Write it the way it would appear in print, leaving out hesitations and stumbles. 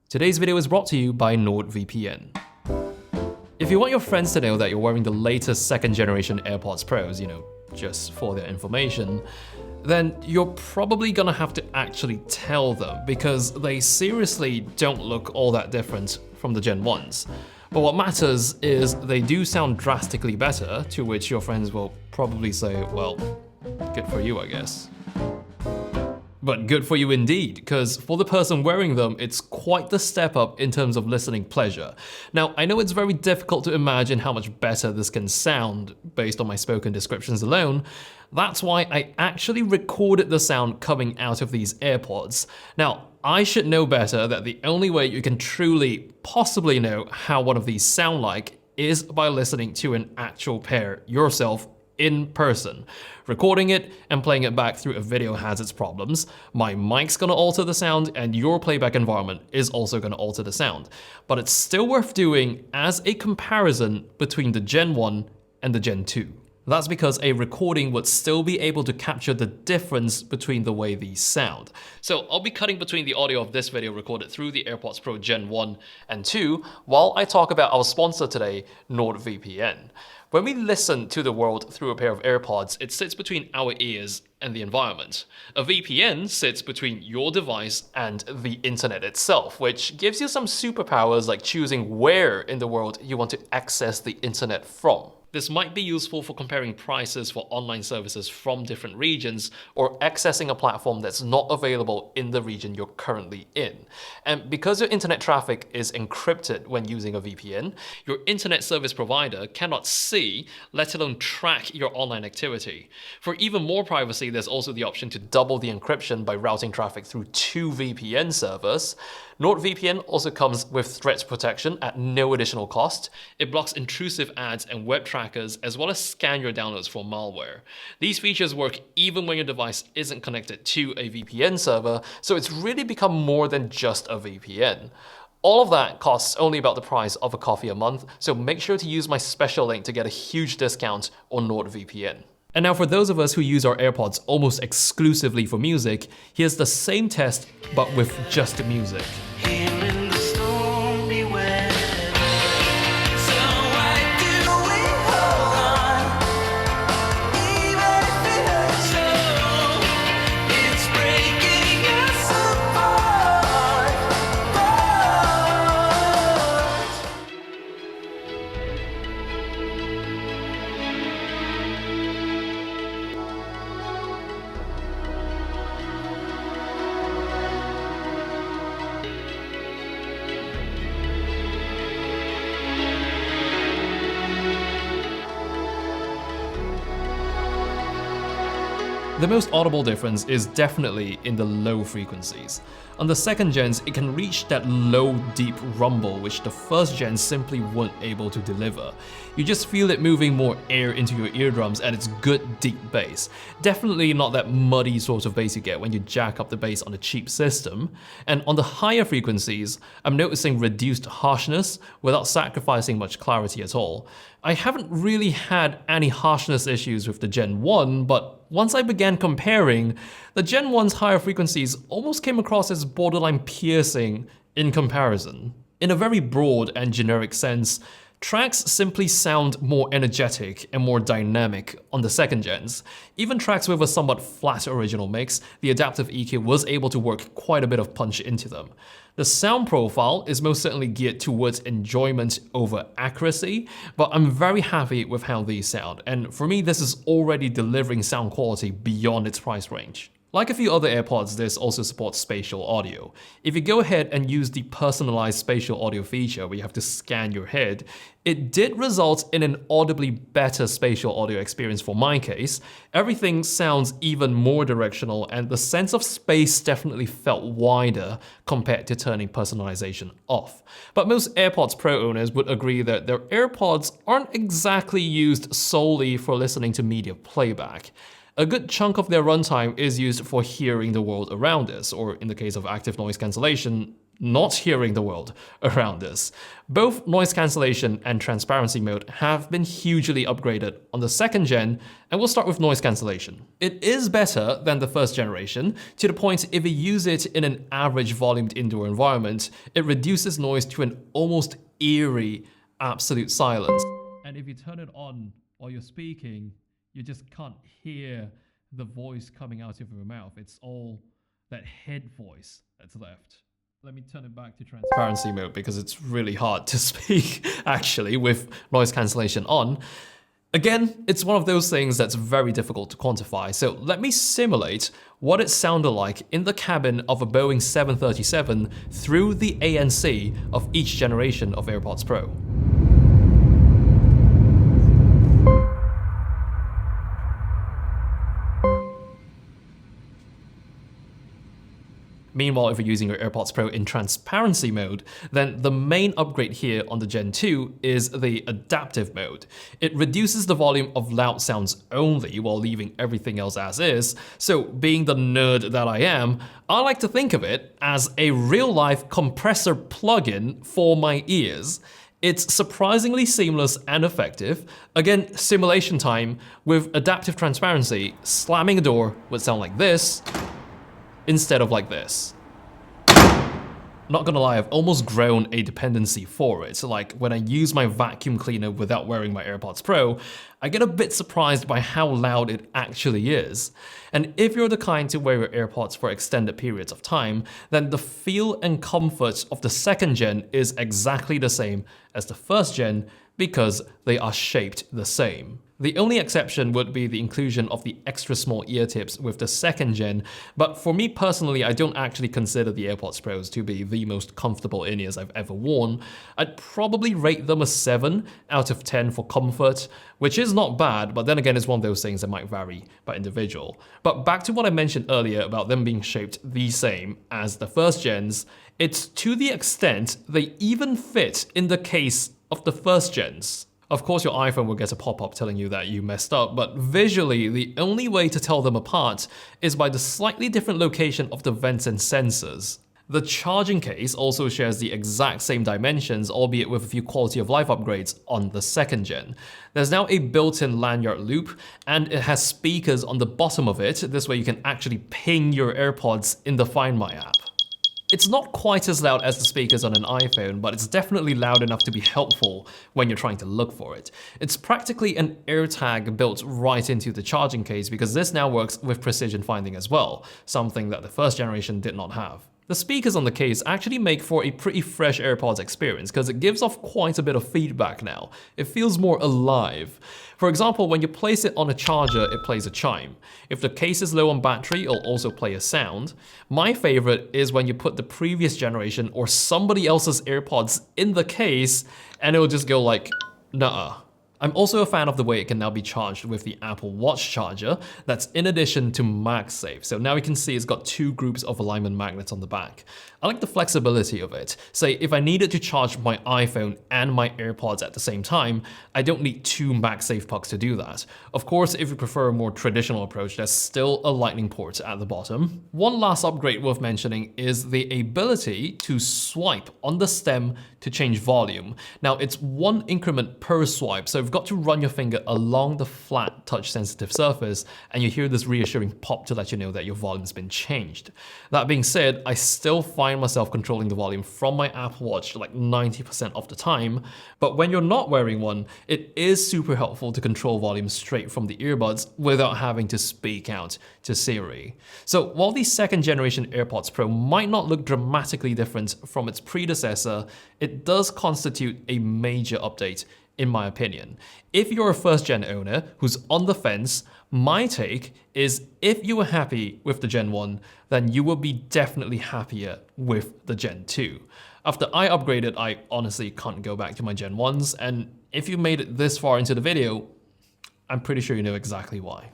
Today's video is brought to you by NordVPN. If you want your friends to know that you're wearing the latest second generation AirPods Pros, just for their information, then you're probably gonna have to actually tell them because they seriously don't look all that different from the Gen 1s. But what matters is they do sound drastically better, to which your friends will probably say, well, good for you, I guess. But good for you indeed, because for the person wearing them, it's quite the step up in terms of listening pleasure. Now, I know it's very difficult to imagine how much better this can sound based on my spoken descriptions alone. That's why I actually recorded the sound coming out of these AirPods. Now, I should know better that the only way you can truly possibly know how one of these sound like is by listening to an actual pair yourself in person. Recording it and playing it back through a video has its problems. My mic's gonna alter the sound and your playback environment is also gonna alter the sound. But it's still worth doing as a comparison between the Gen 1 and the Gen 2. That's because a recording would still be able to capture the difference between the way these sound. So I'll be cutting between the audio of this video recorded through the AirPods Pro Gen 1 and 2 while I talk about our sponsor today, NordVPN. When we listen to the world through a pair of AirPods, it sits between our ears and the environment. A VPN sits between your device and the internet itself, which gives you some superpowers like choosing where in the world you want to access the internet from. This might be useful for comparing prices for online services from different regions or accessing a platform that's not available in the region you're currently in. And because your internet traffic is encrypted when using a VPN, your internet service provider cannot see, let alone track your online activity. For even more privacy, there's also the option to double the encryption by routing traffic through 2 VPN servers. NordVPN also comes with threat protection at no additional cost. It blocks intrusive ads and web trackers, as well as scan your downloads for malware. These features work even when your device isn't connected to a VPN server, so it's really become more than just a VPN. All of that costs only about the price of a coffee a month, so make sure to use my special link to get a huge discount on NordVPN. And now for those of us who use our AirPods almost exclusively for music, here's the same test, but with just music. The most audible difference is definitely in the low frequencies. On the second gens, it can reach that low, deep rumble which the first gens simply weren't able to deliver. You just feel it moving more air into your eardrums at its good deep bass. Definitely not that muddy sort of bass you get when you jack up the bass on a cheap system. And on the higher frequencies, I'm noticing reduced harshness without sacrificing much clarity at all. I haven't really had any harshness issues with the Gen 1, but once I began comparing, the Gen 1's higher frequencies almost came across as borderline piercing in comparison. In a very broad and generic sense, tracks simply sound more energetic and more dynamic on the second gens. Even tracks with a somewhat flat original mix, the adaptive EQ was able to work quite a bit of punch into them. The sound profile is most certainly geared towards enjoyment over accuracy, but I'm very happy with how these sound, and for me this is already delivering sound quality beyond its price range. Like a few other AirPods, this also supports spatial audio. If you go ahead and use the personalized spatial audio feature where you have to scan your head, it did result in an audibly better spatial audio experience for my case. Everything sounds even more directional and the sense of space definitely felt wider compared to turning personalization off. But most AirPods Pro owners would agree that their AirPods aren't exactly used solely for listening to media playback. A good chunk of their runtime is used for hearing the world around us, or in the case of active noise cancellation, not hearing the world around us. Both noise cancellation and transparency mode have been hugely upgraded on the second gen, and we'll start with noise cancellation. It is better than the first generation, to the point if you use it in an average volumed indoor environment, it reduces noise to an almost eerie absolute silence. And if you turn it on while you're speaking, you just can't hear the voice coming out of your mouth. It's all that head voice that's left. Let me turn it back to transparency mode because it's really hard to speak actually with noise cancellation on. Again, it's one of those things that's very difficult to quantify, so let me simulate what it sounded like in the cabin of a Boeing 737 through the ANC of each generation of AirPods Pro. Meanwhile, if you're using your AirPods Pro in transparency mode, then the main upgrade here on the Gen 2 is the adaptive mode. It reduces the volume of loud sounds only while leaving everything else as is, so being the nerd that I am, I like to think of it as a real-life compressor plugin for my ears. It's surprisingly seamless and effective. Again, simulation time, with adaptive transparency, slamming a door would sound like this, instead of like this. Not gonna lie, I've almost grown a dependency for it. Like when I use my vacuum cleaner without wearing my AirPods Pro, I get a bit surprised by how loud it actually is. And if you're the kind to wear your AirPods for extended periods of time, then the feel and comfort of the second gen is exactly the same as the first gen because they are shaped the same. The only exception would be the inclusion of the extra small ear tips with the second gen, but for me personally, I don't actually consider the AirPods Pros to be the most comfortable in-ears I've ever worn. I'd probably rate them a 7 out of 10 for comfort, which is not bad, but then again, it's one of those things that might vary by individual. But back to what I mentioned earlier about them being shaped the same as the first gens, it's to the extent they even fit in the case of the first gens. Of course, your iPhone will get a pop-up telling you that you messed up, but visually, the only way to tell them apart is by the slightly different location of the vents and sensors. The charging case also shares the exact same dimensions, albeit with a few quality of life upgrades on the second gen. There's now a built-in lanyard loop, and it has speakers on the bottom of it. This way you can actually ping your AirPods in the Find My app. It's not quite as loud as the speakers on an iPhone, but it's definitely loud enough to be helpful when you're trying to look for it. It's practically an AirTag built right into the charging case because this now works with precision finding as well, something that the first generation did not have. The speakers on the case actually make for a pretty fresh AirPods experience because it gives off quite a bit of feedback now. It feels more alive. For example, when you place it on a charger, it plays a chime. If the case is low on battery, it'll also play a sound. My favorite is when you put the previous generation or somebody else's AirPods in the case and it'll just go like, nuh-uh. I'm also a fan of the way it can now be charged with the Apple Watch charger. That's in addition to MagSafe. So now we can see it's got 2 groups of alignment magnets on the back. I like the flexibility of it. Say, if I needed to charge my iPhone and my AirPods at the same time, I don't need 2 MagSafe pucks to do that. Of course, if you prefer a more traditional approach, there's still a lightning port at the bottom. One last upgrade worth mentioning is the ability to swipe on the stem to change volume. Now, it's 1 increment per swipe, so you've got to run your finger along the flat touch-sensitive surface, and you hear this reassuring pop to let you know that your volume's been changed. That being said, I still find myself controlling the volume from my Apple Watch like 90% of the time, but when you're not wearing one, it is super helpful to control volume straight from the earbuds without having to speak out to Siri. So while the second generation AirPods Pro might not look dramatically different from its predecessor, it does constitute a major update in my opinion. If you're a first gen owner who's on the fence, my take is if you were happy with the Gen 1, then you will be definitely happier with the Gen 2. After I upgraded, I honestly can't go back to my Gen 1s, and if you made it this far into the video, I'm pretty sure you know exactly why.